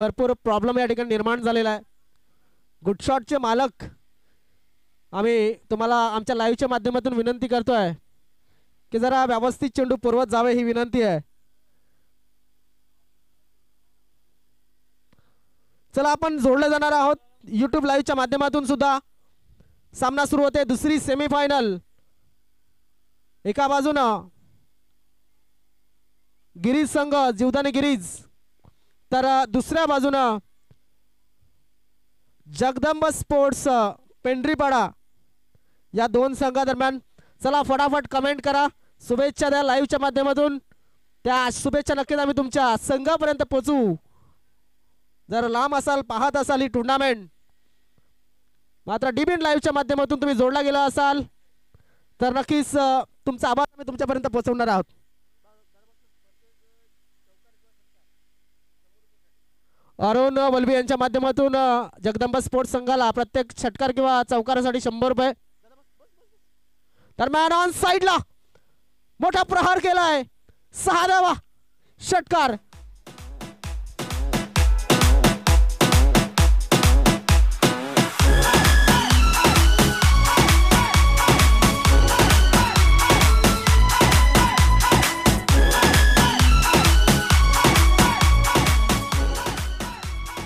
भरपूर प्रॉब्लेम या ठिकाणी निर्माण झालेला आहे. गुड शॉटचे मालक आम्ही तुम्हाला आमच्या लाईव्हच्या माध्यमातून विनंती करतोय की जरा व्यवस्थित चेंडू पुरवत जावे ही विनंती आहे. चला आपण जोडले जाणार आहोत YouTube लाईव्हच्या माध्यमातून सुद्धा. सामना सुरू होते दुसरी सेमीफायनल. एका बाजूनं गिरीज संघ जीवदानी गिरीज तर दुसऱ्या बाजूनं जगदंब स्पोर्ट्स पेंढरीपाडा या दोन संघादरम्यान. चला फटाफट कमेंट करा, शुभेच्छा द्या लाईव्हच्या माध्यमातून. त्या शुभेच्छा नक्कीच आम्ही तुमच्या संघापर्यंत पोहोचू. जर लांब असाल पाहत असाल ही टुर्नामेंट, मात्र डीबीन लाईव्हच्या माध्यमातून तुम्ही जोडला गेला असाल तर नक्कीच तुमचा आभार आम्ही तुमच्यापर्यंत पोहोचवणार आहोत. अरुण वलवी यांच्या माध्यमातून जगदंब स्पोर्ट्स संघाला प्रत्येक षटकार किंवा चौकारासाठी 100 रुपये. दरम्यान ऑन साइडला मोठा प्रहार केलाय, 6वा षटकार.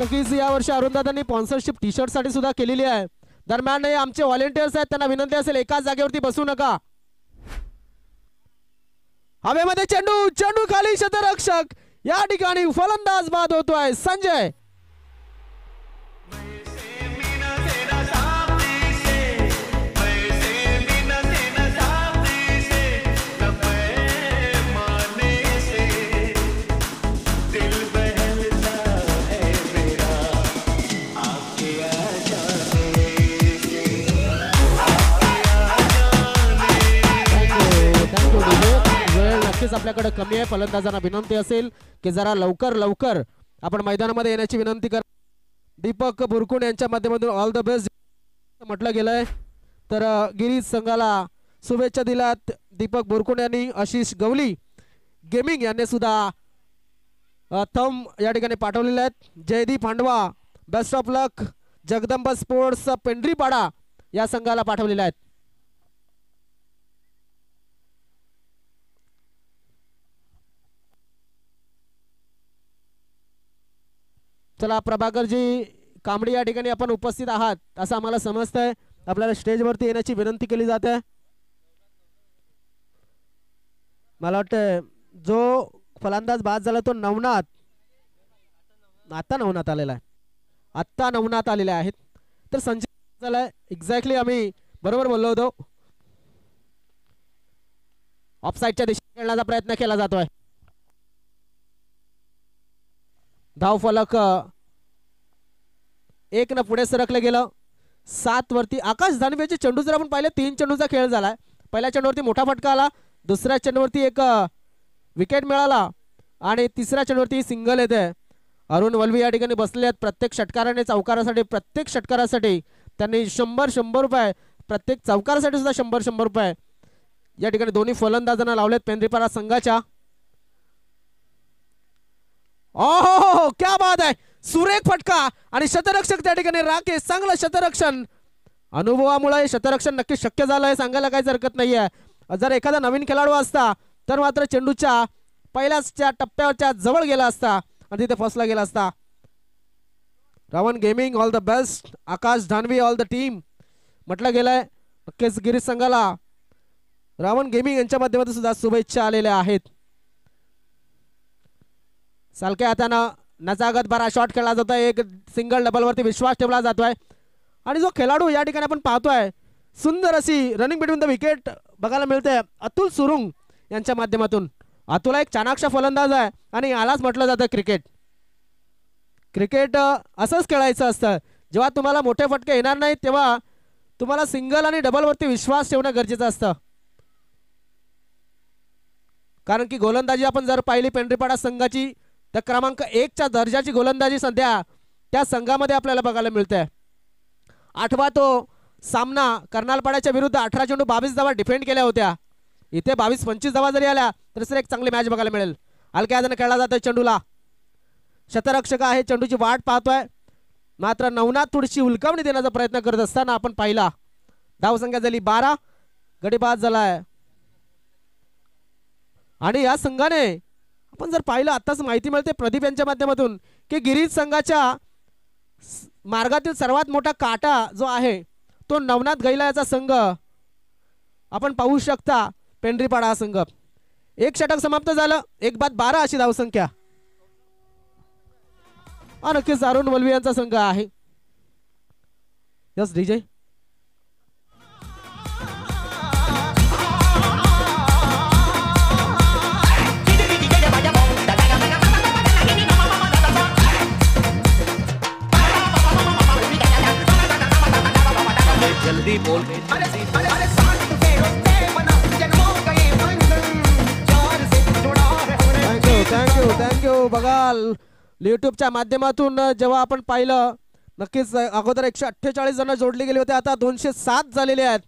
नक्कीच यावर्षी अरुणदादांनी स्पॉन्सरशिप टी शर्ट साठी सुद्धा केलेली आहे. दरम्यान आमचे व्हॉलेंटियर्स आहेत त्यांना विनंती असेल एकाच जागेवरती बसू नका. हवेमध्ये चेंडू, चेंडू खाली, क्षेत्ररक्षक या ठिकाणी फलंदाज बाद होतोय संजय. आपल्याकडे कमी आहे. फलंदाजांना विनंती असेल की जरा लवकर आपण मैदानामध्ये येण्याची विनंती कर. दीपक बुरकुण यांच्या माध्यमातून ऑल द बेस्ट म्हटलं गेलंय. तर गिरीज संघाला शुभेच्छा दिल्यात दीपक बुरकुण यांनी. आशिष गवली गेमिंग यांनी सुद्धा थंब या ठिकाणी पाठवलेले आहेत. Jaydeep Handwa best of luck Jagdamb sports Pendharipada या संघाला पाठवलेले आहेत. चला प्रभाकरजी कांबडी या ठिकाणी आपण उपस्थित आहात असं आम्हाला समजतंय. आपल्याला स्टेजवरती येण्याची विनंती केली जाते. मला वाटतं जो फलंदाज बाद झाला तो नवनाथ, आता नवनाथ आलेला आहे, आत्ता नवनाथ आलेले आहेत. तर संजय झालाय. एक्झॅक्टली आम्ही बरोबर बोललो होतो. ऑफसाईडच्या दिशेने खेळण्याचा प्रयत्न केला जातोय. धाव फलक 1 न पुढे सरकले गेलं. 7 वरती आकाश दानवेचे चेंडू जर आपण पाहिले 3 चेंडूचा खेळ झालाय. पहिल्या चेंडूवरती मोठा फटका आला, दुसऱ्या चेंडूवरती एक विकेट मिळाला आणि तिसऱ्या चेंडूवरती सिंगल येते. अरुण वलवी या ठिकाणी बसले आहेत. प्रत्येक षटकाराने चौकारासाठी प्रत्येक षटकारासाठी त्यांनी 100 रुपये, प्रत्येक चौकारासाठी सुद्धा 100 रुपये या ठिकाणी दोन्ही फलंदाजांना लावलेत पेंढरीपाडा संघाच्या. ओहो क्या बात आहे, सुरेख फटका आणि शतरक्षक त्या ठिकाणी राकेश. चांगलं शतरक्षण, अनुभवामुळे शतरक्षण नक्की शक्य झालंय, सांगायला काहीच हरकत नाहीये. जर एखादा नवीन खेळाडू असता तर मात्र चेंडूच्या पहिल्याच्या टप्प्यावरच्या जवळ गेला असता आणि तिथे फसला गेला असता. Ravan gaming all the best, Akash Dhanvi all the team म्हटलं गेलंय. नक्कीच गिरीज संघाला रावण गेमिंग यांच्या माध्यमातून सुद्धा शुभेच्छा आलेल्या आहेत. सालक्या हातानं नजागत भरा शॉट खेळला जातोय. एक सिंगल डबल वरती विश्वास ठेवला जातोय आणि जो खेळाडू या ठिकाणी आपण पाहतोय सुंदर अशी रनिंग बिटवीन द विकेट बघायला मिळते अतुल सुरुंग यांच्या माध्यमातून. अतुल एक चाणाक्ष फलंदाज आहे आणि यालाच म्हटलं जातं क्रिकेट. क्रिकेट असंच खेळायचं असतं. जेव्हा तुम्हाला मोठे फटके येणार नाही तेव्हा तुम्हाला सिंगल आणि डबल वरती विश्वास ठेवणं गरजेचं असतं. कारण की गोलंदाजी आपण जर पाहिली पेंढरीपाडा संघाची तर क्रमांक 1च्या दर्जाची गोलंदाजी सध्या त्या संघामध्ये आपल्याला बघायला मिळते. 8वा तो सामना कर्नालपाड्याच्या विरुद्ध 18 चेंडू 22 धावा डिफेंड केल्या होत्या. इथे 22-25 धावा जरी आल्या तर सर एक चांगली मॅच बघायला मिळेल. हलक्या हाताने खेळला जातोय चेंडूला. शतरक्षक आहे, चेंडूची वाट पाहतोय, मात्र नवनाथ थोडीशी उलकावणी देण्याचा प्रयत्न करत असताना आपण पाहिला. धावसंख्या झाली 12, गडी बाद झालाय. आणि या संघाने आपण जर पाहिलं, आताच माहिती मिळते प्रदीप यांच्या माध्यमातून की गिरीज संघाच्या मार्गातील सर्वात मोठा काटा जो आहे तो नवनाथ गैला याचा संघ आपण पाहू शकता. पेंढरीपाडा हा संघ. एक षटक समाप्त झालं, 1-12 अशी धावसंख्या. नक्कीच अरुण वल्वी यांचा संघ आहे. Yes DJ. जल्दी बोल. थँक्यू. बघा युट्यूबच्या माध्यमातून जेव्हा आपण पाहिलं, नक्कीच अगोदर 148 जण जोडले गेले होते, आता 207 झालेले आहेत.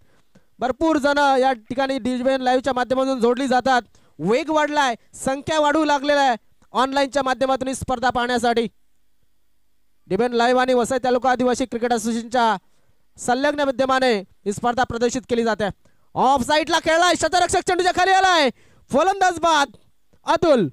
भरपूर जण या ठिकाणी डीबीएन लाईव्हच्या माध्यमातून जोडली जातात. वेग वाढलाय, संख्या वाढू लागलेला आहे ऑनलाईनच्या माध्यमातून ही स्पर्धा पाहण्यासाठी. डीबीएन लाईव्ह आणि वसई तालुका आदिवासी क्रिकेट असोसिएशनच्या संलग्न विद्यमाने ही स्पर्धा प्रदर्शित केली जाते. ऑफ साईडला खेळलाय, शतरक्षक चेंडूच्या खाली आलाय, फलंदाज बाद अतुल.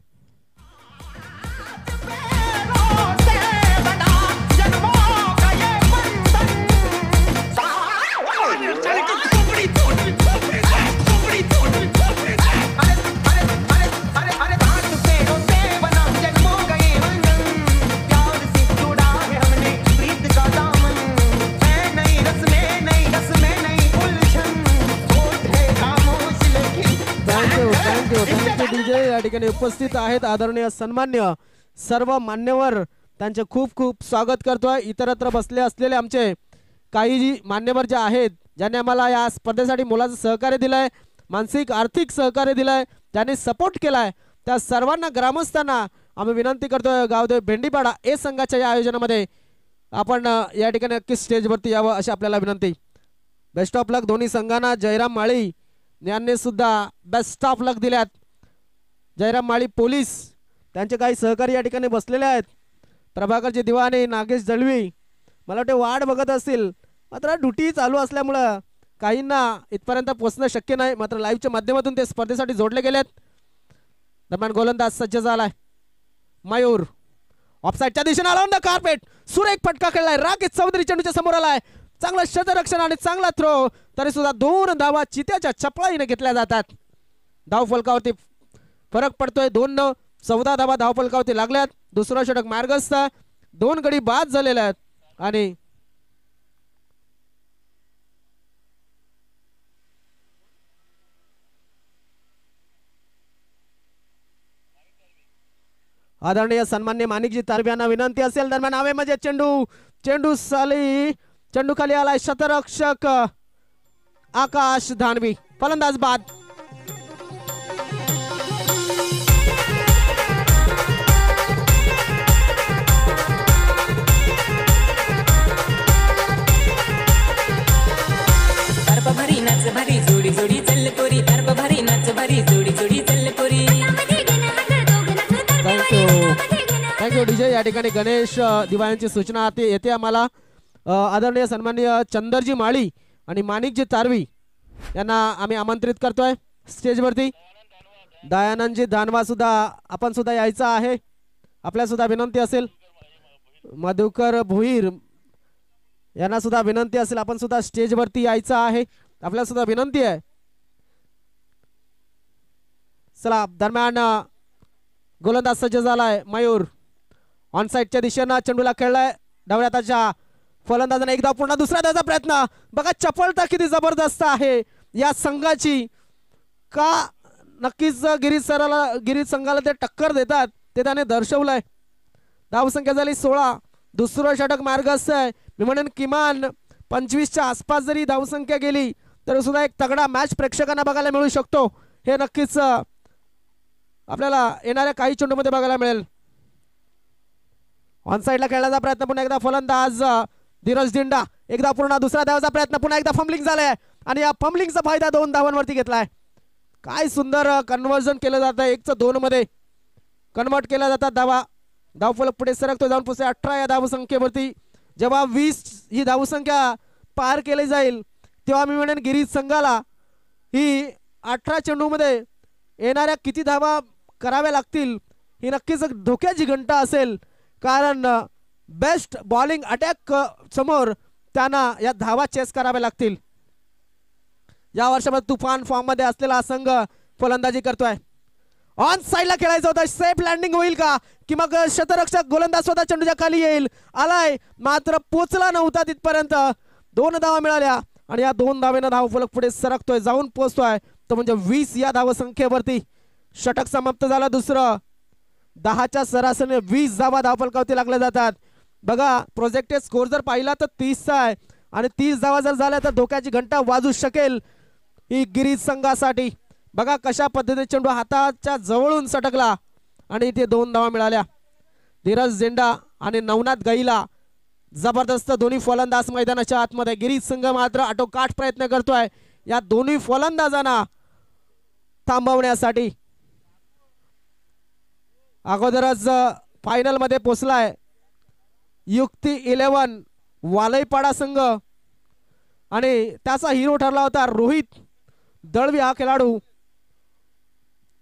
Thank you DJ. या ठिकाणी उपस्थित आहेत आदरणीय सन्मान्य सर्व मान्यवर, त्यांचे खूप खूप स्वागत करतोय. इतरत्र बसले असलेले आमचे काही मान्यवर जे आहेत, ज्यांनी आम्हाला या स्पर्धेसाठी मोलाचं सहकार्य दिलंय, मानसिक आर्थिक सहकार्य दिलंय, ज्यांनी सपोर्ट केलाय, त्या सर्वांना ग्रामस्थांना आम्ही विनंती करतोय, गावदेव भेंडीपाडा ए संघाच्या या आयोजनामध्ये आपण या ठिकाणी नक्की स्टेजवरती यावं अशी आपल्याला विनंती. बेस्ट ऑफ लक दोन्ही संघांना. जयराम माळी यांनी सुद्धा बेस्ट ऑफ लक दिल्यात. जयराम माळी पोलीस, त्यांचे काही सहकारी या ठिकाणी बसलेले आहेत. प्रभाकरजी दिवाणे, नागेश दळवी, मला वाटते वाट बघत असतील, मात्र ड्युटी चालू असल्यामुळं काहींना इथपर्यंत पोहोचणं शक्य नाही, मात्र लाईव्हच्या माध्यमातून ते स्पर्धेसाठी जोडले गेलेत. दरम्यान गोलंदाज सज्ज झालाय मयूर. ऑफसाईडच्या दिशेने आला ऑन द कार्पेट, सुरेख फटका खेळलाय, राकेश चौधरी चेंडूच्या समोर आलाय, चांगलं क्षेत्ररक्षण आणि चांगला थ्रो, तरी सुद्धा 2 धावा चित्याच्या चपळाईने घेतल्या जातात. धाव फलकावरती फरक पडतोय, 2 14 धावा धाव फलकावरती लागल्यात. दुसरा षटक मार्गस्थ, 2 गडी बाद झालेले आहेत. आणि आदरणीय सन्मान्य माणिकजी तारवे यांना विनंती असेल, दरम्यान हवे म्हणजे चेंडू साली, चेंडू खाली आलाय, शतरक्षक आकाश धानवी, फलंदाज बाद. भरी नाच भरी जोडी जोडी चल पोरी, अर्प भरी नाच भरी जोडी जोडी चल पोरी. Thank you DJ. या ठिकाणी गणेश दिवाळ्यांची सूचना येते आम्हाला. आदरणीय सन्माननीय चंदरजी माळी आणि माणिकजी तारवी यांना आम्ही आमंत्रित करतोय स्टेजवरती. दयानंदजी धानवा सुद्धा, आपण सुद्धा यायचं आहे, आपल्या सुद्धा विनंती असेल. मधुकर भोईर यांना सुद्धा विनंती असेल, आपण सुद्धा स्टेजवरती यायचं आहे, आपल्याला सुद्धा विनंती आहे. चला, दरम्यान गोलंदाज सज्ज झालाय मयूर. ऑन साईडच्या दिशेनं चेंडूला खेळलाय, डाव्या हाताच्या फलंदाजाने एकदा पुन्हा दुसऱ्या धावाचा प्रयत्न. बघा चपळता किती जबरदस्त आहे या संघाची. का नक्कीच गिरीज संघाला ते टक्कर देतात ते त्याने दर्शवलंय. धावसंख्या झाली 16. दुसरं षटक मार्गस्थ आहे. मी म्हणेन किमान 25च्या आसपास जरी धावसंख्या गेली तरी सुद्धा एक तगडा मॅच प्रेक्षकांना बघायला मिळू शकतो. हे नक्कीच आपल्याला येणाऱ्या काही चेंडूमध्ये बघायला मिळेल. ऑन साईडला खेळण्याचा प्रयत्न, पुन्हा एकदा फलंदाज धीरज दिंडा, एकदा पूर्ण दुसरा धावाचा प्रयत्न, पुन्हा एकदा फंबलिंग झालाय आणि या फंबलिंगचा फायदा 2 धावांवरती घेतलाय. काय सुंदर कन्व्हर्जन केलं जातं, 1चं 2 मध्ये कन्वर्ट केल्या जातात धावा. धावफलक पुढे सरकतो, जाऊन पोहोचते 18 या धावसंख्येवरती. जेव्हा 20 ही धावसंख्या पार केली जाईल तेव्हा मी म्हणेन गिरीश संघाला ही 18 चेंडूमध्ये येणाऱ्या किती धावा कराव्या लागतील ही नक्कीच धोक्याची घंटा असेल, कारण बेस्ट बॉलिंग अटॅक समोर त्यांना या धावा चेस कराव्या लागतील. या वर्षामध्ये तुफान फॉर्म मध्ये असलेला हा संघ फलंदाजी करतोय. ऑन साइडला खेळायचं होतं, सेफ लँडिंग होईल का की मग शतरक्षक गोलंदाज स्वतः चेंडूच्या खाली येईल, आलाय मात्र पोचला नव्हता तिथपर्यंत. 2 धावा मिळाल्या आणि या 2 धावेनं धावफलक पुढे सरकतोय, जाऊन पोहोचतोय तो म्हणजे 20 या धावसंख्येवरती. षटक समाप्त झालं दुसरं. 10च्या सरासरीने 20 धावा धावफलकावरती लागल्या जातात. बघा प्रोजेक्टेड स्कोर जर पाहिला तर 30चा आहे आणि 30 धावा जर झाल्या तर धोक्याची घंटा वाजू शकेल ही गिरीश संघासाठी. बघा कशा पद्धतीने चेंडू हाताच्या जवळून सटकला आणि इथे 2 धावा मिळाल्या. धीरज झेंडा आणि नवनाथ गैला जबरदस्त दोन्ही फलंदाज मैदानाच्या आतमध्ये. गिरीश संघ मात्र आटोकाट प्रयत्न करतोय या दोन्ही फलंदाजांना थांबवण्यासाठी. अगोदरच फायनल मध्ये पोहोचलाय युक्ती 11 वालईपाडा संघ आणि त्याचा हिरो ठरला होता रोहित दळवी हा खेळाडू.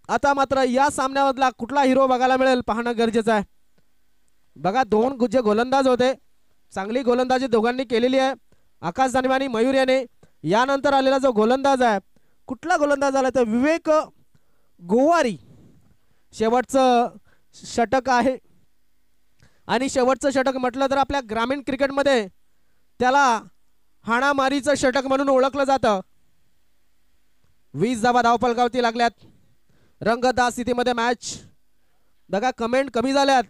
आता मात्र या सामन्यामधला कुठला हिरो बघायला मिळेल पाहणं गरजेचं आहे. बघा 2 जे गोलंदाज होते, चांगली गोलंदाजी दोघांनी केलेली आहे. आकाश दानवे मयूर याने. यानंतर आलेला जो गोलंदाज आहे, कुठला गोलंदाज आला तर विवेक गोवारी. शेवटचं षटक आहे आणि शेवटचं षटक म्हटलं तर आपल्या ग्रामीण क्रिकेटमध्ये त्याला हाणामारीचं षटक म्हणून ओळखलं जातं. 20 धावा धावफलकावरती लागल्यात. रंगतदार स्थितीमध्ये मॅच. बघा कमेंट कमी झाल्यात,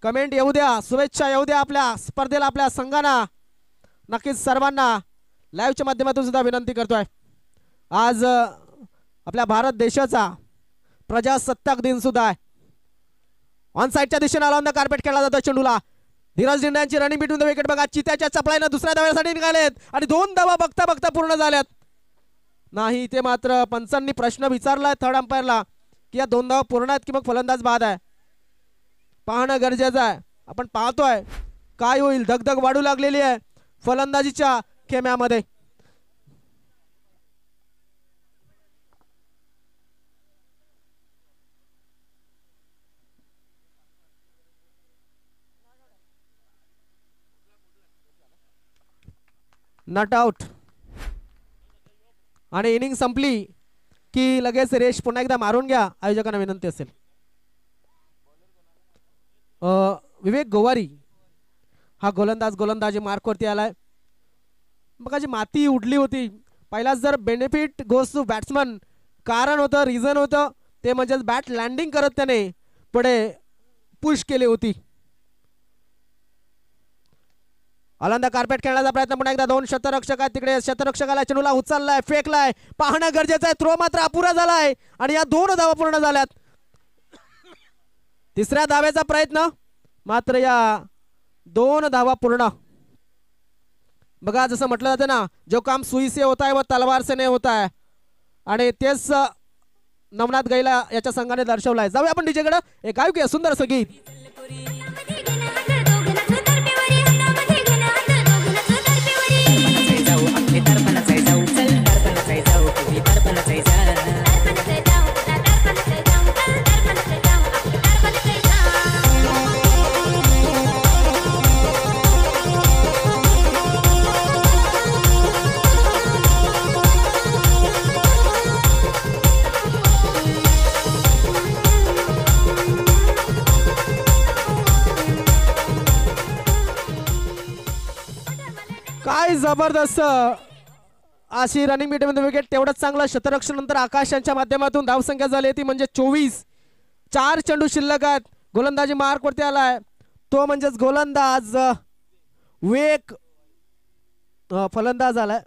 कमेंट येऊ द्या, शुभेच्छा येऊ द्या आपल्या स्पर्धेला, आपल्या संघांना. नक्कीच सर्वांना लाईव्हच्या माध्यमातून सुद्धा विनंती करतोय. आज आपल्या भारत देशाचा प्रजासत्ताक दिन सुद्धा आहे. ऑन साइडच्या दिशेने आला कार्पेट खेळला जातो चेंडूला. धीरज झेंडा यांची रनिंग बिटवीन द विकेट. बघा चित्याच्या चपळाईनं दुसऱ्या धाव्यासाठी निघालेत आणि 2 धावा बघता बघता पूर्ण झाल्यात. नाही ते मात्र पंचांनी प्रश्न विचारलाय थर्ड अंपायरला की या 2 धावा पूर्ण आहेत की मग फलंदाज बाद आहे. पाहणं गरजेचं आहे. आपण पाहतोय काय होईल. धगधग वाढू लागलेली आहे फलंदाजीच्या खेम्यामध्ये. नॉट आउट आणि इनिंग संपली की लगेच रेश पुन्हा एकदा मारून घ्या, आयोजकांना विनंती असेल. विवेक गोवारी हा गोलंदाजी मार्कवरती आलाय. बघा जी माती उडली होती पहिलाच जर बेनिफिट गोस टू बॅट्समन. कारण होतं, रिझन होतं ते म्हणजेच बॅट लँडिंग करत त्याने पुढे पुश केली होती. आलांदा कार्पेट खेळण्याचा प्रयत्न पुन्हा एकदा 2 शतरक्षक आहेत तिकडे. शतरक्षकाला चेंडूला उचललाय, फेकलाय, पाहणं गरजेचं आहे. थ्रो मात्र अपुरा झालाय आणि या 2 धावा पूर्ण झाल्यात. तिसऱ्या धावेचा प्रयत्न मात्र या 2 धावा पूर्ण. बघा जसं म्हटलं जातं ना, जो काम सुई से होता है वो तलवार से नहीं होता है आणि तेच नवनाथ गैला याच्या संघाने दर्शवलाय. जाऊया आपण डीजेकडे. एक गायक सुंदर असं गीत. काय जबरदस्त अशी रनिंग बिटवीन विकेट. तेवढंच चांगलं शतरक्षण नंतर आकाश यांच्या माध्यमातून धावसंख्या झाली ती म्हणजे 24. 4 चेंडू शिल्लक आहेत. गोलंदाजी मार्क वरती आलाय तो म्हणजेच गोलंदाज विवेक. फलंदाज आलाय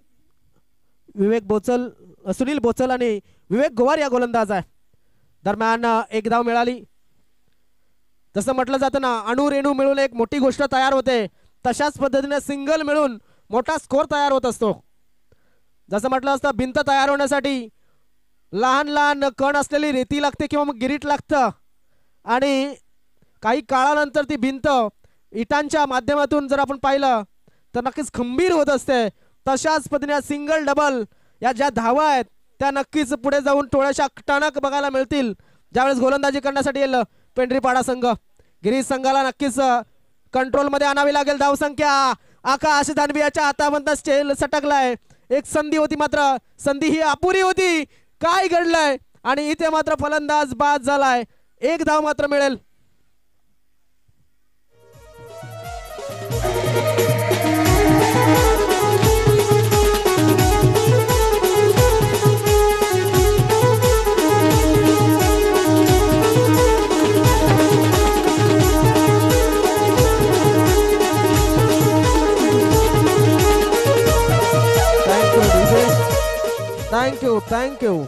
विवेक बोचल, सुनील बोचल आणि विवेक गोवार या गोलंदाज आहे. दरम्यान 1 धाव मिळाली. तसं म्हटलं जातं ना, अणू रेणू मिळून एक मोठी गोष्ट तयार होते, तशाच पद्धतीने सिंगल मिळून मोठा स्कोर तयार होत असतो. जसं म्हटलं असतं भिंत तयार होण्यासाठी लहान लहान कण असलेली रेती लागते किंवा मग गिरीट लागतं आणि काही काळानंतर ती भिंत इटांच्या माध्यमातून जर आपण पाहिलं तर नक्कीच खंबीर होत असते. तशाच पद्धतीने सिंगल डबल या ज्या धावा आहेत त्या नक्कीच पुढे जाऊन थोड्याशा टणक बघायला मिळतील ज्यावेळेस गोलंदाजी करण्यासाठी येईल पेंढरीपाडा संघ. गिरीश संघाला नक्कीच कंट्रोलमध्ये आणावी लागेल. धावसंख्या आकाश दानवियाच्या हातामधनं स्टेल सटकलाय. एक संधी होती मात्र संधी ही अपुरी होती. काय घडलंय आणि इथे मात्र फलंदाज बाद झालाय. एक धाव मात्र मिळेल. थँक्यू.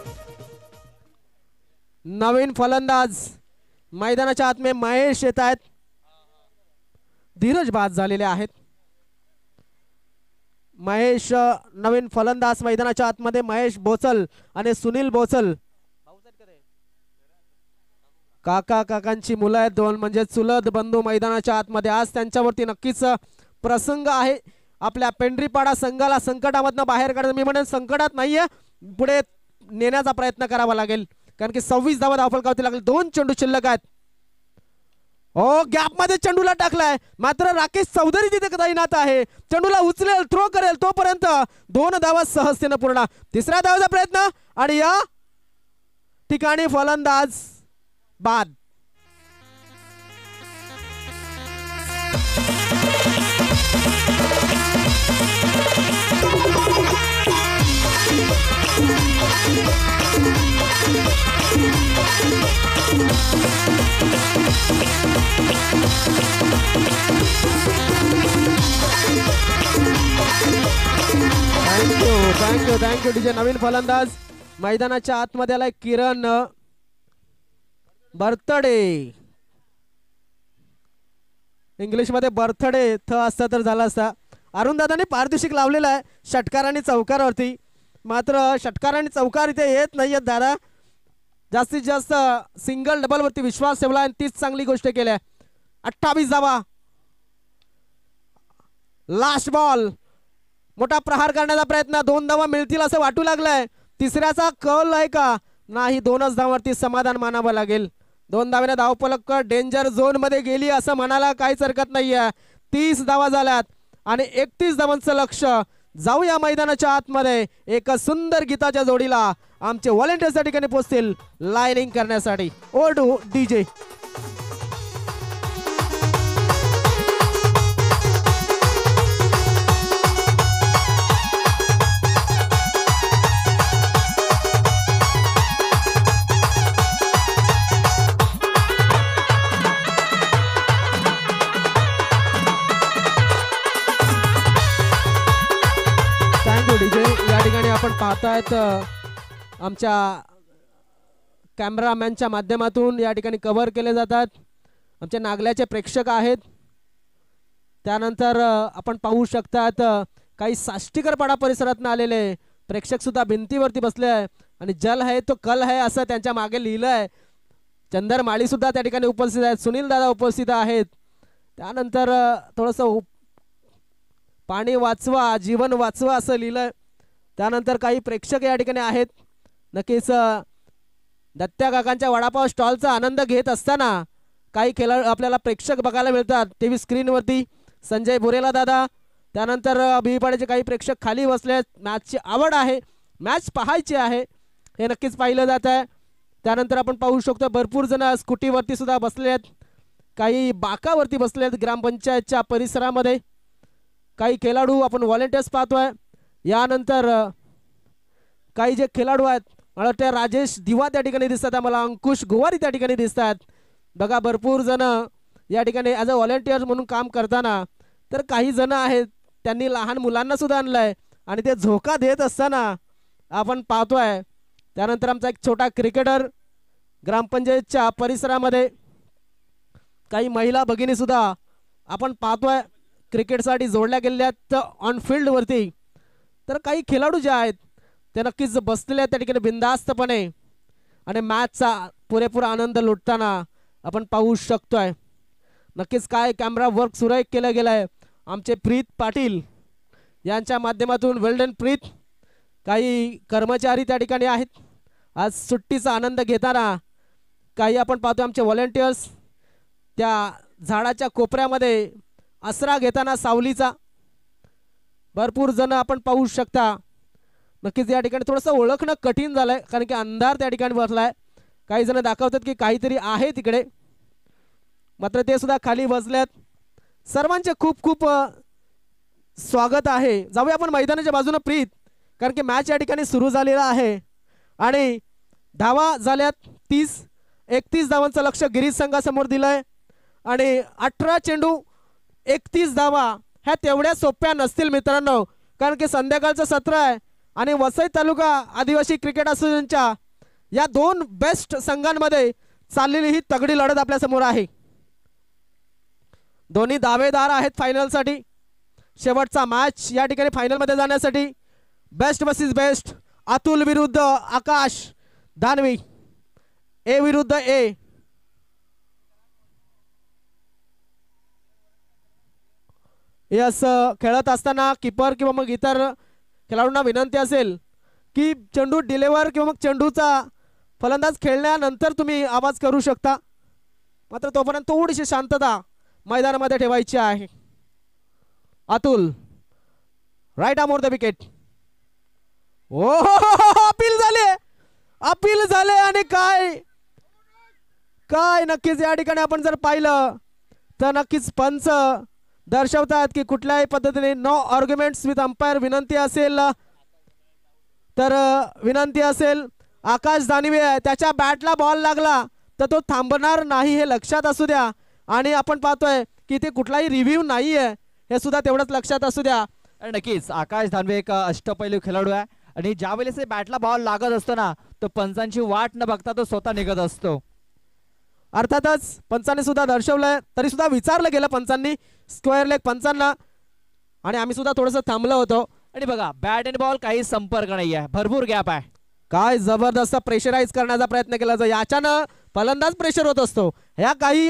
नवीन फलंदाज मैदानाच्या आत में महेश येत आहेत. धीरज बाद झालेले आहेत. महेश नवीन फलंदाज मैदानाच्या आतमध्ये महेश बोचल आणि सुनील बोचल काकांची मुलं आहेत दोन म्हणजे चुलत बंधू मैदानाच्या आतमध्ये. आज त्यांच्यावरती नक्कीच प्रसंग आहे. आपल्या पेंढरीपाडा संघाला संकटामधनं बाहेर काढायचं. मी म्हणेन संकटात नाहीये पुढे नेण्याचा प्रयत्न करावा लागेल कारण की 26 धावा धावफलकावरती लागले. 2 चेंडू शिल्लक आहेत. हो गॅप मध्ये चेंडूला टाकलाय मात्र राकेश चौधरी तिथे तैनात आहे. चेंडूला उचलेल थ्रो करेल तोपर्यंत 2 धावा सहजतेनं पूर्ण. तिसऱ्या धावाचा प्रयत्न आणि या ठिकाणी फलंदाज बाद. Thank you DJ. नवीन फलंदाज मैदानाच्या आतमध्ये आलाय किरण बर्थडे. इंग्लिश मध्ये बर्थडे थ असता तर झाला असता. अरुण दादाने पारितोषिक लावलेलं आहे षटकारांनी चौकारावरती मात्र षटकारांनी चौकार इथे येत नाहीयेत दादा. जास्तीत जास्त सिंगल डबल वरती विश्वास ठेवला आणि तीच चांगली गोष्ट केली आहे. 28 धावा. Last ball. मोठा प्रहार करण्याचा प्रयत्न. 2 धावा मिळतील असं वाटू लागलंय. तिसऱ्याचा कल आहे का नाही. 2च धावांवरती समाधान मानावं लागेल. 2 धावेने धावफलक डेंजर झोन मध्ये गेली असं म्हणायला काहीच हरकत नाहीये. 30 धावा झाल्यात आणि 31 धावांचं लक्ष. जाऊया मैदानाच्या आतमध्ये. एक सुंदर गीताच्या जोडीला आमचे व्हॉलेंटियर्स त्या ठिकाणी पोहोचतील लाइनिंग करण्यासाठी. ओडू डीजे. या ठिकाणी आपण पाहतायत आमच्या कॅमेरामॅनच्या माध्यमातून या ठिकाणी कव्हर केले जातात. आमचे नागल्याचे प्रेक्षक आहेत. त्यानंतर आपण पाहू शकतात काही साष्टीकरपाडा परिसरातून आलेले प्रेक्षक सुद्धा भिंतीवरती बसले आहे आणि जल है तो कल है असं त्यांच्या मागे लिहिलं आहे. चंदर माळी सुद्धा त्या ठिकाणी उपस्थित आहेत. सुनील दादा उपस्थित आहेत. त्यानंतर थोडंसं पाणी वाचवा जीवन वाचवा असं लिहिलंय. त्यानंतर काही प्रेक्षक या ठिकाणी आहेत. नक्कीच दत्त्या काकांच्या वडापाव स्टॉलचा आनंद घेत असताना काही खेळाडू आपल्याला प्रेक्षक बघायला मिळतात टीव्ही स्क्रीनवरती. संजय बोरेला दादा त्यानंतर भिपाड्याचे काही प्रेक्षक खाली बसले. मॅचची आवड आहे मॅच पाहायची आहे हे नक्कीच पाहिलं जात आहे. त्यानंतर आपण पाहू शकतो भरपूर जण स्कूटीवरती सुद्धा बसले आहेत. काही बाकावरती बसले आहेत ग्रामपंचायतच्या परिसरामध्ये. काही खेळाडू आपण व्हॉलेंटियर्स पाहतोय. यानंतर काही जे खेळाडू आहेत मला वाटतं राजेश दिवा त्या ठिकाणी दिसतात. आम्हाला अंकुश गोवारी त्या ठिकाणी दिसतात. बघा भरपूर जण या ठिकाणी ॲज अ व्हॉलेंटियर्स म्हणून काम करताना. तर काही जण आहेत त्यांनी लहान मुलांना सुद्धा आणलंय आणि ते झोका देत असताना आपण पाहतोय. त्यानंतर आमचा एक छोटा क्रिकेटर ग्रामपंचायतच्या परिसरामध्ये काही महिला भगिनी सुद्धा आपण पाहतोय क्रिकेटसाठी जोडल्या गेलेल्या आहेत ऑन फील्डवरती. तर काही खेळाडू जे आहेत ते नक्कीच बसलेले आहेत त्या ठिकाणी बिनधास्तपणे आणि मॅचचा पुरेपूर आनंद लुटताना आपण पाहू शकतोय. नक्कीच काय कॅमेरा वर्क सुरेख केलं गेलं आहे आमचे प्रीत पाटील यांच्या माध्यमातून. वेल्डन प्रीत. काही कर्मचारी त्या ठिकाणी आहेत आज सुट्टीचा आनंद घेताना. काही आपण पाहतो आमचे व्हॉलेंटियर्स त्या झाडाच्या कोपऱ्यामध्ये आसरा घेताना सावलीचा. भरपूर जण आपण पाहू शकता. नक्कीच या ठिकाणी थोडंसं ओळखणं कठीण झालंय कारण की अंधार त्या ठिकाणी बसलाय. काही जण दाखवतात की काहीतरी आहे तिकडे, मात्र ते सुद्धा खाली बसल्यात. सर्वांचे खूप खूप स्वागत आहे. जाऊया आपण मैदानाच्या बाजूने प्रीत, कारण की मॅच या ठिकाणी सुरू झालेला आहे आणि धावा झाल्यात 30-31 धावांचं लक्ष गिरीश संघासमोर दिलंय आणि 18 चेंडू 31 धावा ह्या तेवढ्या सोप्या नसतील मित्रांनो, कारण की संध्याकाळचं सत्र आहे आणि वसई तालुका आदिवासी क्रिकेट असोसिएशनच्या या दोन बेस्ट संघांमध्ये चाललेली ही तगडी लढत आपल्या समोर आहे. दोन्ही दावेदार आहेत फायनलसाठी. शेवटचा मॅच या ठिकाणी फायनलमध्ये जाण्यासाठी. Best versus best. अतुल विरुद्ध आकाश दानवी. ए विरुद्ध ए. यस, खेळत असताना किपर किंवा मग इतर खेळाडूंना विनंती असेल की चेंडू डिलेवर किंवा मग चेंडूचा फलंदाज खेळल्यानंतर तुम्ही आवाज करू शकता, मात्र तोपर्यंत थोडीशी शांतता मैदानामध्ये ठेवायची आहे. Atul right arm over the wicket. ओ अपील झाले, अपील झाले आणि काय काय नक्कीच या ठिकाणी आपण जर पाहिलं तर नक्कीच पंच दर्शवतात की कुठल्याही पद्धतीने नो आर्ग्युमेंट्स विथ अंपायर. विनंती असेल तर विनंती असेल. आकाश दानवे त्याच्या बॅटला बॉल लागला तर तो थांबणार नाही हे लक्षात असू द्या. आणि आपण पाहतोय की ते कुठलाही रिव्ह्यू नाही आहे हे सुद्धा तेवढंच लक्षात असू द्या. नक्कीच आकाश दानवे एक अष्टपैलू खेळाडू आहे आणि ज्या वेळेस बॅटला बॉल लागत असतो ना तो पंचांची वाट न बघता तो स्वतः निघत असतो. अर्थातच पंचांनी सुद्धा दर्शवलंय, तरी सुद्धा विचारलं गेलं पंचांनी स्क्वेअर लेग पंचांना आणि आम्ही सुद्धा थोडंसं थांबलो होतो. आणि बघा बॅट आणि बॉल काही संपर्क नाही आहे, भरपूर गॅप आहे. काय जबरदस्त प्रेशराईज करण्याचा प्रयत्न केला जातो. याच्यानं फलंदाज प्रेशर होत असतो. ह्या काही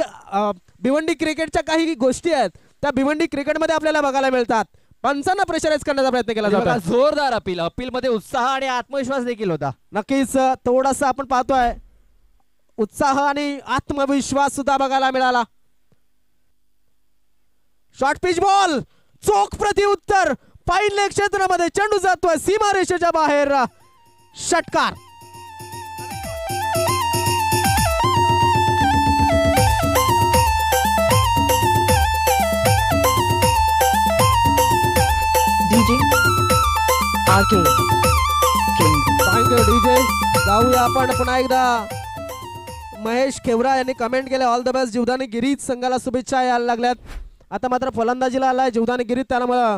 भिवंडी क्रिकेटच्या काही गोष्टी आहेत त्या भिवंडी क्रिकेटमध्ये आपल्याला बघायला मिळतात. पंचांना प्रेशराईज करण्याचा प्रयत्न केला जातो. जोरदार अपील. अपील मध्ये उत्साह आणि आत्मविश्वास देखील होता. नक्कीच थोडासा आपण पाहतोय उत्साह आणि आत्मविश्वास सुद्धा बघायला मिळाला. शॉर्ट पिच बॉल चोख प्रति उत्तर पहिल्या क्षेत्रामध्ये चेंडू जातोय सीमा रेषेच्या बाहेर. षटकार. Thank you DJ. जाऊया आपण पुन्हा एकदा. महेश खेवरा यांनी कमेंट केले all the best. Jivdani Girish संघाला शुभेच्छा यायला लागल्यात. आता मात्र फलंदाजीला आलाय जीवदानी गिरीज. त्याला मला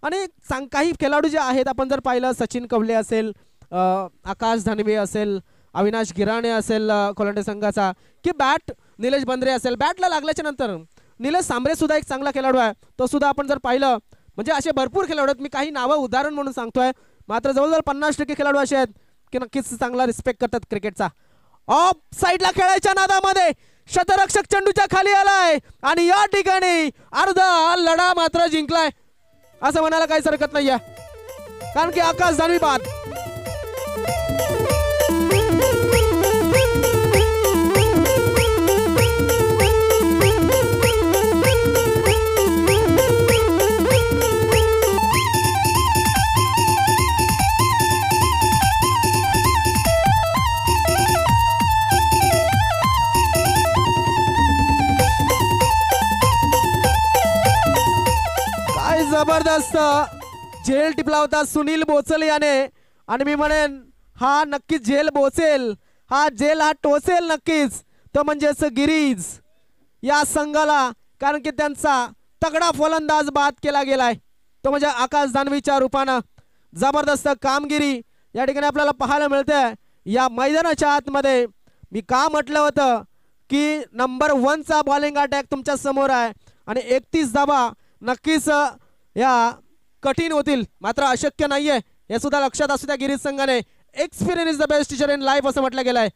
आणि काही खेळाडू जे आहेत आपण जर पाहिलं सचिन कवले असेल, आकाश धानवे असेल, अविनाश गिराणे असेल कोलंडे संघाचा, की बॅट निलेश बंद्रे असेल. बॅटला लागल्याच्या नंतर निलेश सांबरे सुद्धा एक चांगला खेळाडू आहे. तो सुद्धा आपण जर पाहिलं म्हणजे असे भरपूर खेळाडू आहेत. मी काही नावं उदाहरण म्हणून सांगतोय, मात्र जवळजवळ 50% खेळाडू असे आहेत की नक्कीच चांगला रिस्पेक्ट करतात क्रिकेटचा. ऑफ साईडला खेळायच्या नादामध्ये शतरक्षक चेंडूच्या खाली आलाय आणि या ठिकाणी अर्धा लढा मात्र जिंकलाय असं म्हणायला काहीच हरकत नाहीये, कारण की आकाश दानवी बाद. जबरदस्त झेल टिपला होता सुनील बोचल याने आणि मी म्हणेन हा नक्कीच झेल बोचेल, हा झेल हा टोचेल नक्कीच तो म्हणजेच गिरीज या संघाला, कारण की त्यांचा तगडा फलंदाज बाद केला गेलाय तो म्हणजे आकाश दानवीच्या रूपानं. जबरदस्त कामगिरी या ठिकाणी आपल्याला पाहायला मिळते या मैदानाच्या आतमध्ये. मी का म्हटलं होतं की नंबर 1 चा बॉलिंग अटॅक तुमच्या समोर आहे आणि 31 धावा नक्कीच या कठीण होतील, मात्र अशक्य नाहीये हे सुद्धा लक्षात असू द्या. गिरीज संघाने experience is the best teacher in life असं म्हटलं गेलंय.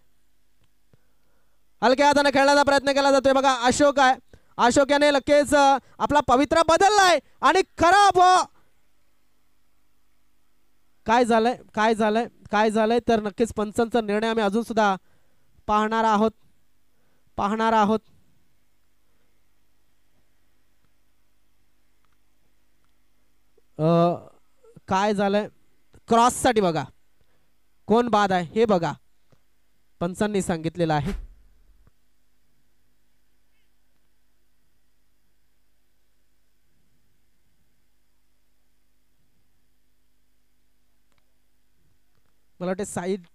हलक्या हाताने खेळण्याचा प्रयत्न केला जातोय. बघा अशोक आहे, अशोक याने लगेच आपला पवित्रा बदललाय आणि खराब काय झालंय तर नक्कीच पंचांचा निर्णय आम्ही अजून सुद्धा पाहणार आहोत. काय झालंय क्रॉस साठी बघा कोण बाद आहे हे बघा पंचांनी सांगितलेलं आहे. मला वाटते साईड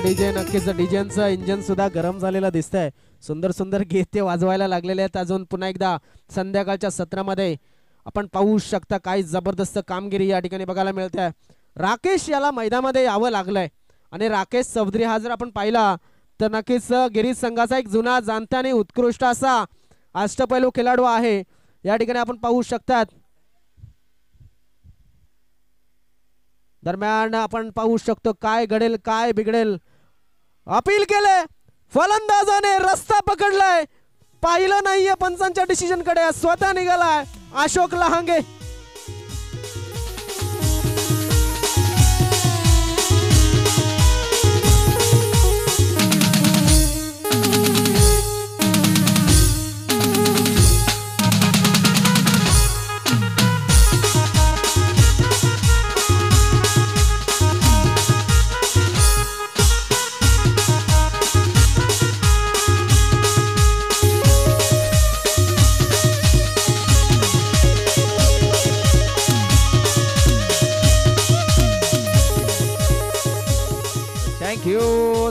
डीजे नक्कीच डीजेचं इंजन सुद्धा गरम झालेलं दिसतंय. सुंदर सुंदर गीत ते वाजवायला लागलेले आहेत. अजून पुन्हा एकदा संध्याकाळच्या सत्रामध्ये आपण पाहू शकता काय जबरदस्त कामगिरी या ठिकाणी बघायला मिळते. राकेश याला मैदानामध्ये यावं लागलंय आणि राकेश चौधरी हा जर आपण पाहिला तर नक्कीच गिरीश संघाचा एक जुना जाणता आणि उत्कृष्ट असा अष्टपैलू खेळाडू आहे. या ठिकाणी आपण पाहू शकतात. दरम्यान आपण पाहू शकतो काय घडेल काय बिघडेल. अपील केले फलंदाजाने रस्ता पकडलाय पाहिलं नाहीये पंचांच्या डिसिजन कडे स्वतः निघालाय अशोक लहांगे.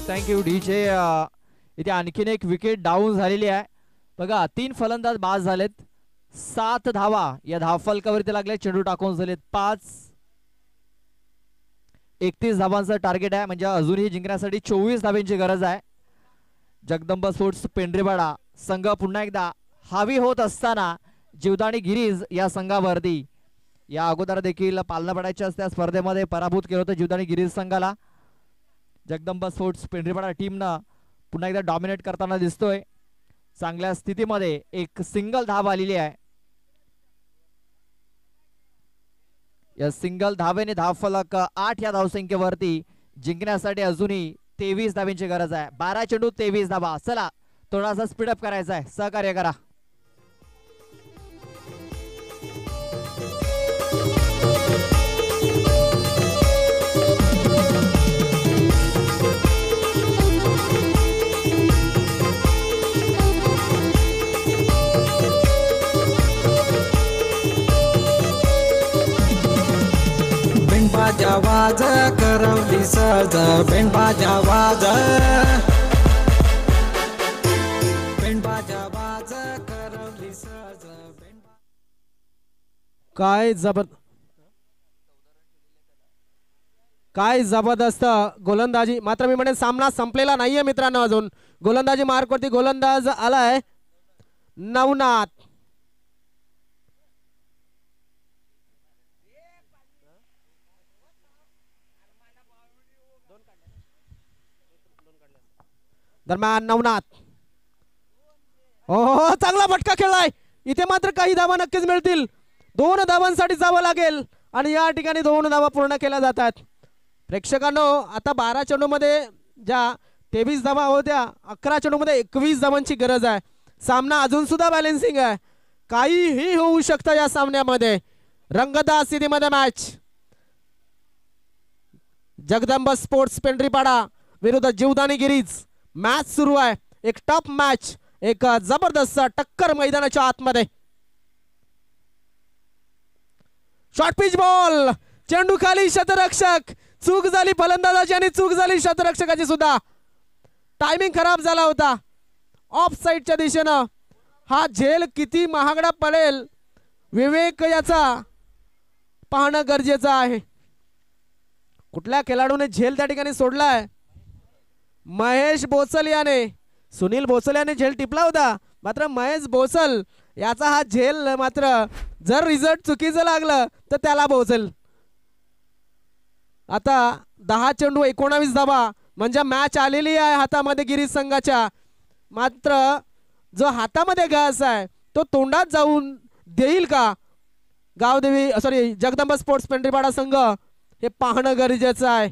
Thank you DJ. इथे आणखीन एक विकेट डाऊन झालेली आहे बघा. 3 फलंदाज बाद झालेत. 7 धावा या धावफलकावरती लागले. चेंडू टाकून झालेत 5. 31 धावांचं टार्गेट आहे म्हणजे अजूनही जिंकण्यासाठी 24 धावांची गरज आहे. जगदंबा स्पोर्ट्स पेंढरेवाडा संघ पुन्हा एकदा हावी होत असताना जीवदानी गिरीज या संघावरती या अगोदर देखील पालनापडाच्या त्या स्पर्धेमध्ये पराभूत केलं होतं जीवदानी गिरीज संघाला. जगदंबा स्पोर्ट्स पेंढरेवाडा टीमनं पुन्हा एकदा डॉमिनेट करताना दिसतोय. चांगल्या स्थितीमध्ये एक सिंगल धाव आलेली आहे. या सिंगल धावेने धावफलक 8 या धावसंख्येवरती जिंकण्यासाठी अजूनही 23 धावांची गरज आहे. 12 चेंडू 23 धावा. चला थोडासा स्पीडअप करायचा आहे. सहकार्य करा. बाजा वाज करवली साज बेंड बाजा वाज करवली साज. काय जबरदस्त गोलंदाजी. मात्र मी म्हणेन सामना संपलेला नाहीये मित्रांनो. अजून गोलंदाजी मार्कवरती गोलंदाज आलाय नवनाथ. दरम्यान नवनाथ हो चांगला फटका खेळलाय. इथे मात्र काही धावा नक्कीच मिळतील. 2 धावांसाठी जावं लागेल आणि या ठिकाणी 2 धावा पूर्ण केल्या जातात. प्रेक्षकांनो आता 12 चेंडूमध्ये ज्या 23 धावा होत्या 11 चेंडूमध्ये 21 धावांची गरज आहे. सामना अजून सुद्धा बॅलेन्सिंग आहे. काहीही होऊ शकतं या सामन्यामध्ये. रंगतदार स्थितीमध्ये मॅच. जगदंबा स्पोर्ट्स पेंढरीपाडा विरुद्ध जीवदानी गिरीज मॅच सुरू आहे. एक टफ मॅच, एक जबरदस्त टक्कर मैदानाच्या आतमध्ये. शॉर्ट पिच बॉल, चेंडू खाली, शतरक्षक चूक झाली फलंदाजाची आणि चूक झाली शतरक्षकाची सुद्धा. टायमिंग खराब झाला होता ऑफ साइडच्या दिशेनं. हा झेल किती महागडा पडेल विवेक याचा पाहणं गरजेचं आहे. कुठल्या खेळाडूने झेल त्या ठिकाणी सोडलाय? महेश बोसल याने. सुनील बोसल याने झेल टिपला होता, मात्र महेश बोसल याचा हा झेल मात्र जर रिझल्ट चुकीचं लागलं तर त्याला बोचेल. आता 10 चेंडू 19 धावा म्हणजे मॅच आलेली आहे हातामध्ये गिरीश संघाच्या. मात्र जो हातामध्ये घास आहे तो तोंडात जाऊन देईल का गावदेवी जगदंबा स्पोर्ट्स पेंढरीपाडा संघ, हे पाहणं गरजेचं आहे.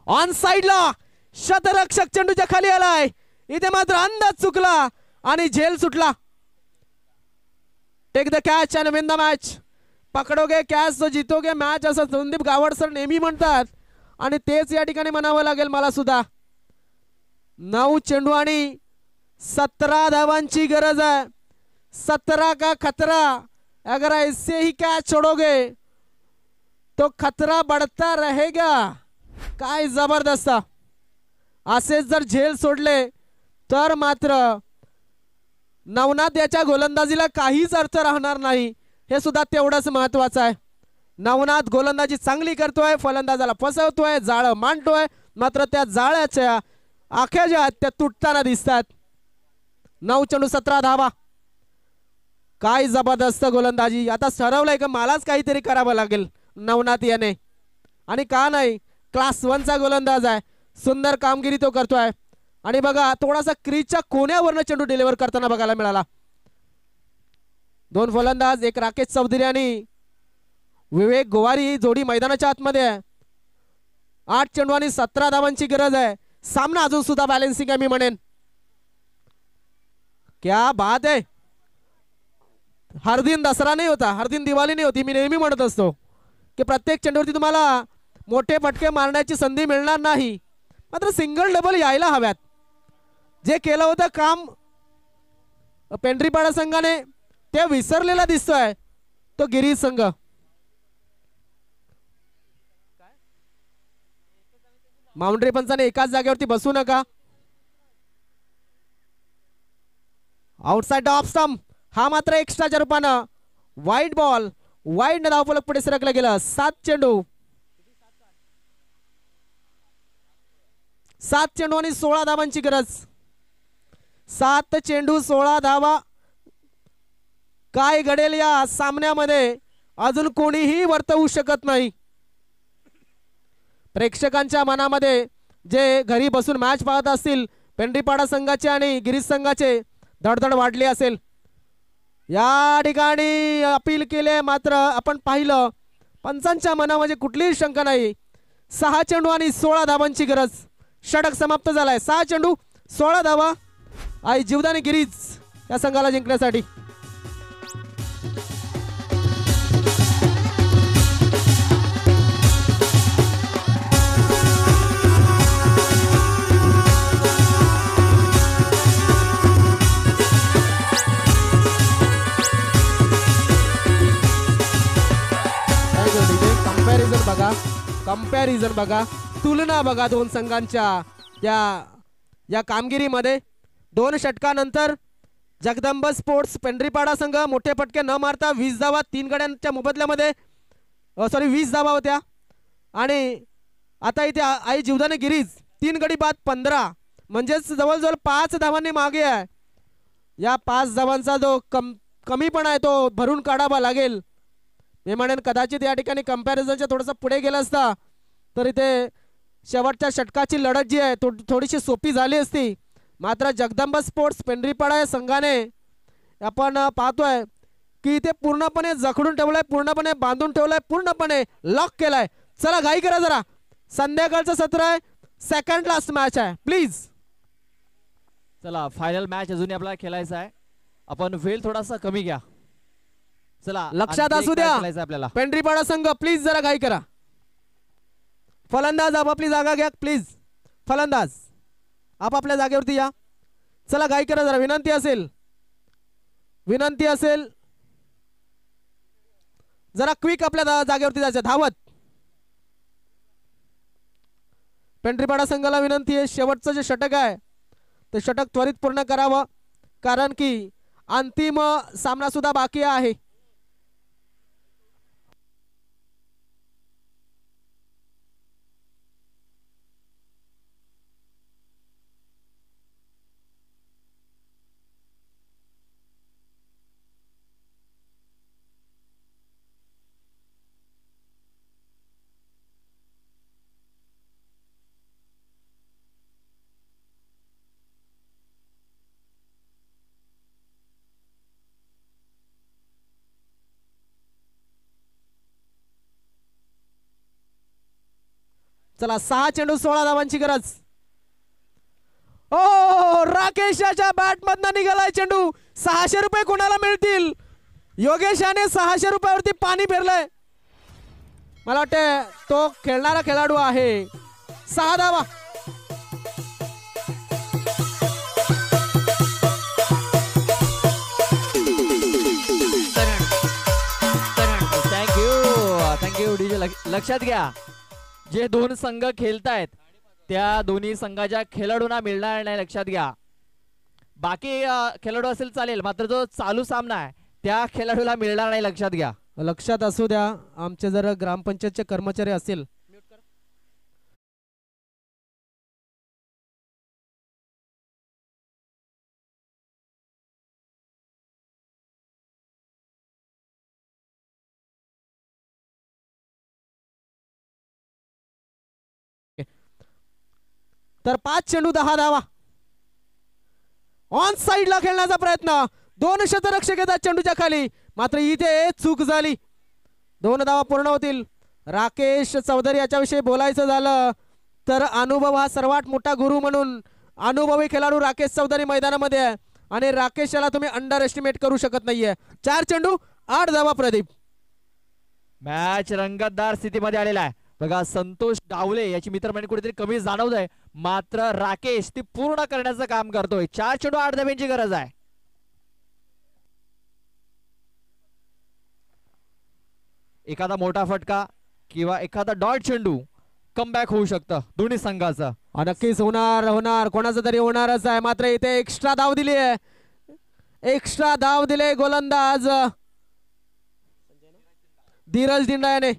ऑन साइडला शतरक्षक चेंडूच्या खाली आलाय. इथे मात्र अंदाज चुकला आणि झेल सुटला. Take the catch and win the match. पकडोगे कॅच तो जितोगे मॅच, असं संदीप गावड सर नेहमी म्हणतात आणि तेच या ठिकाणी म्हणावं लागेल मला सुद्धा. 9 चेंडू आणि 17 धावांची गरज आहे. 17 का खतरा. अगर ऐसे ही कैच छोड़ोगे तो खतरा बढ़ता रहेगा. काय जबरदस्त. असेच जर झेल सोडले तर मात्र नवनाथ याच्या गोलंदाजीला काहीच अर्थ राहणार नाही. हे सुद्धा तेवढंच महत्वाचं आहे. नवनाथ गोलंदाजी चांगली करतोय, फलंदाजाला फसवतोय, जाळं मांडतोय, मात्र त्या जाळ्याच्या आख्या ज्या त्या तुटताना दिसतात. 9 चेंडू 17 धावा. काय जबरदस्त गोलंदाजी. आता ठरवलंय का मलाच काहीतरी करावं लागेल नवनाथ याने, आणि का नाही, क्लास 1 चा गोलंदाज आहे. सुंदर कामगिरी तो करतोय. आणि बघा थोडासा क्रीजच्या कोण्यावरनं चेंडू डिलिव्हर करताना बघायला मिळाला. 2 फलंदाज, एक राकेश चौधरी आणि विवेक गोवारी जोडी मैदानाच्या आतमध्ये आहे. 8 चेंडू आणि 17 धावांची गरज आहे. सामना अजून सुद्धा बॅलेन्सिंग आहे मी म्हणेन. क्या बात आहे. हर दिन दसरा नाही होता, हर दिन दिवाळी नाही होती. मी नेहमी म्हणत असतो की प्रत्येक चेंडूवरती तुम्हाला मोठे फटके मारण्याची संधी मिळणार नाही, मात्र सिंगल डबल यायला हव्यात. जे केलं होतं काम पेंढरीपाडा संघाने ते विसरलेला दिसतोय तो गिरीश संघ. बाउंड्री पंचाने एकाच जागेवरती बसू नका. आउटसाइड ऑफ स्टंप, हा मात्र एक्स्ट्राच्या रूपानं वाईट बॉल, वाईट धावफलक पुढे सरकलं गेलं. 7 चेंडू 7 चेंडू आणि 16 धावांची गरज. 7 चेंडू 16 धावा. काय घडेल या सामन्यामध्ये अजून कोणीही वर्तवू शकत नाही. प्रेक्षकांच्या मनामध्ये जे घरी बसून मॅच पाहत असतील पेंढरीपाडा संघाचे आणि गिरीश संघाचे, धडधड वाढली असेल. या ठिकाणी अपील केले, मात्र आपण पाहिलं पंचांच्या मनामध्ये कुठलीही शंका नाही. 6 चेंडू आणि 16 धावांची गरज. षटक समाप्त झालाय. 6 चेंडू 16 धावा आई जीवदानी गिरीज या संघाला जिंकण्यासाठी. कंपॅरिझन बघा, तुलना बघा 2 संघांच्या या कामगिरीमध्ये. 2 षटकानंतर जगदंबा स्पोर्ट्स पेंढरीपाडा संघ मोठे फटके न मारता 20 धावा 3 गड्यांच्या मोबदल्यामध्ये 20 धावा होत्या. आणि आता इथे आई जीवदानी गिरीज 3 गडी बाद 15, म्हणजेच जवळजवळ 5 धावांनी मागे आहे. या 5 धावांचा जो कमीपणा आहे तो भरून काढावा लागेल. मी म्हणेन कदाचित या ठिकाणी कंपॅरिझनच्या थोडंसं पुढे गेलं असता तर इथे शेवटच्या षटकाची लढत जी आहे थोडीशी सोपी झाली असती. मात्र जगदंबा स्पोर्ट्स पेंढरीपाडा या संघाने आपण पाहतोय की इथे पूर्णपणे जखडून ठेवलंय, पूर्णपणे बांधून ठेवलंय, पूर्णपणे लॉक केलाय. चला घाई करा जरा, संध्याकाळचं सत्र आहे, सेकंड लास्ट मॅच आहे प्लीज. चला फायनल मॅच अजूनही आपल्याला खेळायचा आहे. आपण वेळ थोडासा कमी घ्या. चला लक्षात आणखी असू एक काय द्या. खेळायचं आपल्याला. पेंढरीपाडा संघ प्लीज जरा घाई करा. फलंदाज आपापली जागा घ्या प्लीज. फलंदाज आपापल्या जागेवरती या. चला घाई करा जरा. विनंती असेल जरा क्विक आपल्या जागेवरती जायचं धावत. पेंढरीपाडा संघाला विनंती आहे शेवटचं जे षटक आहे ते षटक त्वरित पूर्ण करावं कारण की अंतिम सामना सुद्धा बाकी आहे. चला 6 चेंडू 16 धावांची गरज. ओ राकेशाच्या बॅट मधनं निघालाय चेंडू. 600 रुपये कोणाला मिळतील. योगेश याने 600 रुपयावरती पाणी फिरलंय. मला वाटतं तो खेळणारा खेळाडू आहे. 6 धावा. Thank you DJ. लक्षात घ्या जे दोन संघ खेळतायत त्या दोन्ही संघाच्या खेळाडूंना मिळणार नाही. लक्षात घ्या. बाकी खेळाडू असेल चालेल मात्र जो चालू सामना आहे त्या खेळाडूला मिळणार नाही. लक्षात घ्या. लक्षात असू द्या. आमचे जर ग्रामपंचायतचे कर्मचारी असेल तर 5 चेंडू 10 धावा. ऑन साइडला खेळण्याचा प्रयत्न. 2 शतरक्षक येतात चेंडूच्या खाली मात्र इथे चूक झाली. 2 धावा पूर्ण होतील. राकेश चौधरी याच्याविषयी बोलायचं झालं तर अनुभव हा सर्वात मोठा गुरु म्हणून अनुभवी खेळाडू राकेश चौधरी मैदानामध्ये आहे आणि राकेश याला तुम्ही अंडर एस्टिमेट करू शकत नाहीये. 4 चेंडू 8 धावा. प्रदीप मॅच रंगतदार स्थितीमध्ये आलेला आहे. बघा संतोष डावले याची मित्रमंडळी कुठेतरी कमी जाणवत आहे मात्र राकेश ती पूर्ण करण्याचं काम करतोय. 4 चेंडू 8 धाब्यांची गरज आहे. एखादा मोठा फटका किंवा एखादा डॉट चेंडू कमबॅक होऊ शकतं दोन्ही संघाचं. नक्कीच होणार कोणाचं तरी होणारच आहे मात्र इथे एक्स्ट्रा धाव दिली आहे. एक्स्ट्रा धाव दिले गोलंदाज धीरज डिंडा याने.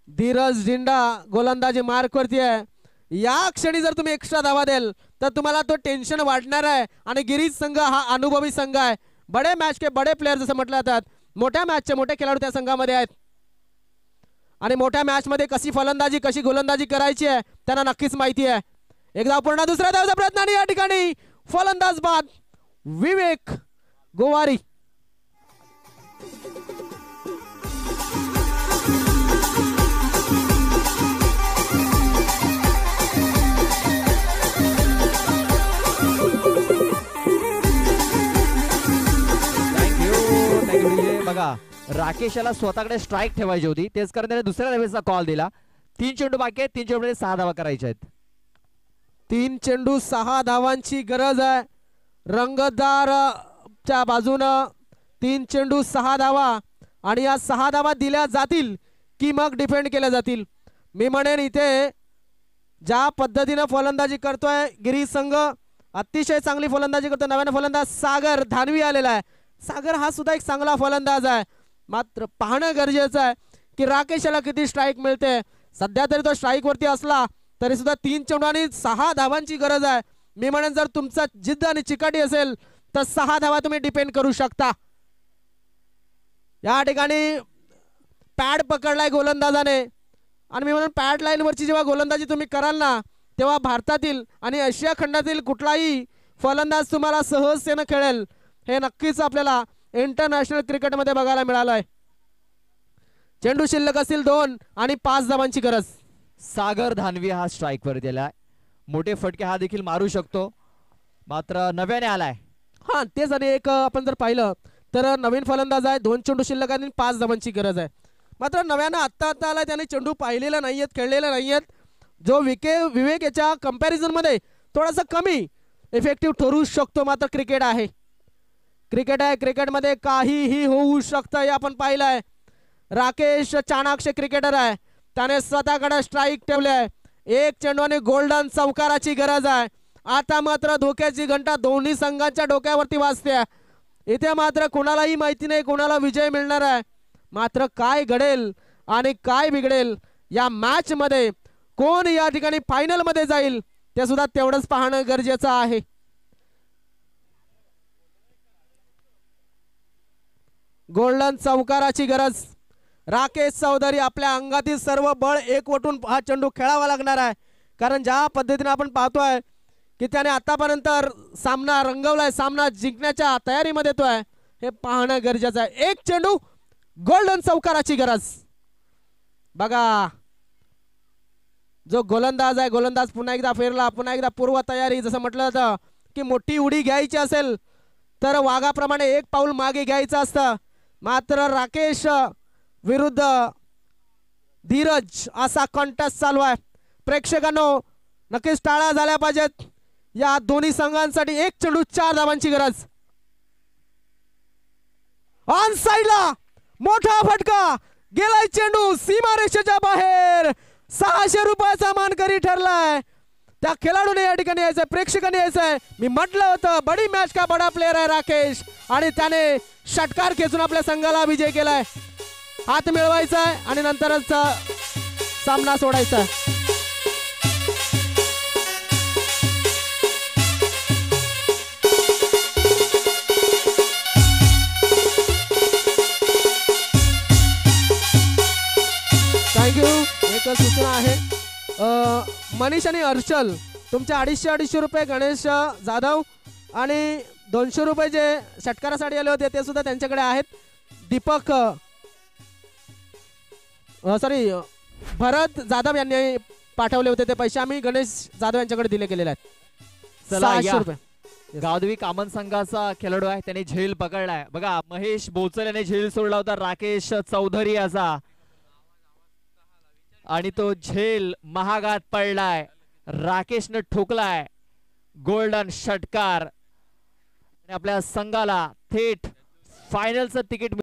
धीरज डिंडा गोलंदाजी मार्क वरती आहे. या क्षणी जर तुम्ही एक्स्ट्रा धावा द्याल तर तुम्हाला तो टेन्शन वाढणार आहे आणि गिरीज संघ हा अनुभवी संघ आहे. बडे मॅच के बडे प्लेयर जसं म्हटलं जातात. मोठ्या मॅचचे मोठे खेळाडू त्या संघामध्ये आहेत आणि मोठ्या मॅच मध्ये कशी फलंदाजी कशी गोलंदाजी करायची आहे त्यांना नक्कीच माहिती आहे. एकदा पूर्ण दुसऱ्या धावाचा प्रयत्न आणि या ठिकाणी फलंदाज बाद विवेक गोवारी. बघा राकेश याला स्वतःकडे स्ट्राईक ठेवायची होती तेच कारण त्याने दुसऱ्या धावेचा कॉल दिला. 3 चेंडू बाकी आहेत. 3 चेंडूमध्ये 6 धावा करायच्या आहेत. 3 चेंडू 6 धावांची गरज आहे. रंगतदार च्या बाजूनं 3 चेंडू 6 धावा आणि या 6 धावा दिल्या जातील की मग डिफेंड केल्या जातील. मी म्हणेन इथे ज्या पद्धतीनं फलंदाजी करतोय गिरीज संघ अतिशय चांगली फलंदाजी करतो. नव्यानं फलंदाज सागर धानवी आलेला आहे. सागर हा सुद्धा एक चांगला फलंदाज आहे मात्र पाहणं गरजेचं आहे की राकेश याला किती स्ट्राईक मिळते. सध्या तरी तो स्ट्राईक वरती असला तरी सुद्धा 3 चेंडू आणि 6 धावांची गरज आहे. मी म्हणेन जर तुमचा जिद्द आणि चिकाटी असेल तर 6 धावा तुम्ही डिपेंड करू शकता. या ठिकाणी पॅड पकडलाय गोलंदाजाने आणि मी म्हणून पॅड लाईन वरची जेव्हा गोलंदाजी तुम्ही कराल ना तेव्हा भारतातील आणि आशिया खंडातील कुठलाही फलंदाज तुम्हाला सहजतेने खेळेल हे नक्कीच आपल्याला इंटरनॅशनल क्रिकेटमध्ये बघायला मिळालंय. चेंडू शिल्लक असतील 2 आणि 5 धावांची गरज. सागर धानवी हा स्ट्राईक वर दिलाय. मोठे फटके हा देखील मारू शकतो मात्र नव्याने आलाय. हा तेच आणि एक आपण जर पाहिलं तर नवीन फलंदाज आहे, 2 चेंडू शिल्लक आहेत आणि 5 धावांची गरज आहे. मात्र नव्यानं आत्ता आला त्याने चेंडू पाहिलेला नाहीयेत, खेळलेला नाहीयेत. जो विवेक याच्या कंपॅरिझन मध्ये थोडासा कमी इफेक्टिव्ह ठरू शकतो. मात्र क्रिकेट आहे, क्रिकेटमध्ये काहीही होऊ शकतं हे आपण पाहिलंय. राकेश चाणाक्ष क्रिकेटर आहे, त्याने स्वतःकडे स्ट्राईक ठेवले आहे. एक चेंडूने गोल्डन चौकाराची गरज आहे. आता मात्र धोक्याची घंटा दोन्ही संघांच्या डोक्यावरती वाजते. इथे मात्र कोणालाही माहिती नाही कोणाला विजय मिळणार आहे. मात्र काय घडेल आणि काय बिघडेल या मॅच मध्ये, कोण या ठिकाणी फायनल मध्ये जाईल ते सुद्धा तेवढंच पाहणं गरजेचं आहे. गोल्डन चौकाराची गरज. राकेश चौधरी आपल्या अंगातील सर्व बळ एकवटून हा चेंडू खेळावा लागणार आहे. कारण ज्या पद्धतीने आपण पाहतोय की त्याने आतापर्यंत सामना रंगवलाय, सामना जिंकण्याच्या तयारीमध्ये तो आहे, हे पाहणं गरजेचं आहे. एक चेंडू, गोल्डन चौकाराची गरज. बघा जो गोलंदाज आहे, गोलंदाज पुन्हा एकदा फिरला, पुन्हा एकदा पूर्व तयारी. जसं म्हटलं जातं की मोठी उडी घ्यायची असेल तर वाघाप्रमाणे एक पाऊल मागे घ्यायचं असतं. मात्र राकेश विरुद्ध धीरज असा कॉन्टेस्ट चालू आहे. प्रेक्षकांनो नक्कीच टाळ्या झाल्या पाहिजेत या दोन्ही संघांसाठी. एक चेंडू 4 धावांची गरज. ऑन साइडला मोठा फटका, गेलाय चेंडू सीमारेषेच्या बाहेर. 600 रुपयाचा मानकरी ठरलाय. त्या खेळाडूने या ठिकाणी यायचंय, प्रेक्षकांनी यायचंय. मी म्हटलं होतं बडी मॅच का बडा प्लेयर आहे राकेश, आणि त्याने षटकार खेचून आपल्या संघाला विजय केलाय. हात मिळवायचा आहे आणि नंतरच सामना सोडायचा. थँक्यू. एक सूचना आहे, मनीष आणि हर्षल तुमचे 250 रुपये, गणेश जाधव आणि 200 रुपये जे षटकारासाठी आले होते ते सुद्धा त्यांच्याकडे आहेत. दीपक भरत जाधव यांनी पाठवले होते ते पैसे, आम्ही गणेश जाधव यांच्याकडे दिले गेलेले आहेत. चला 600 रुपये. गावदेवी कामन संघाचा खेळाडू आहे, त्याने झेल पकडलाय. बघा महेश बोचल याने झेल सोडला होता राकेश चौधरी याचा, आणि तो झेल महागात पडलाय. राकेशने ठोकलाय गोल्डन षटकार, आपल्या संघाला थेट फायनलचं तिकीट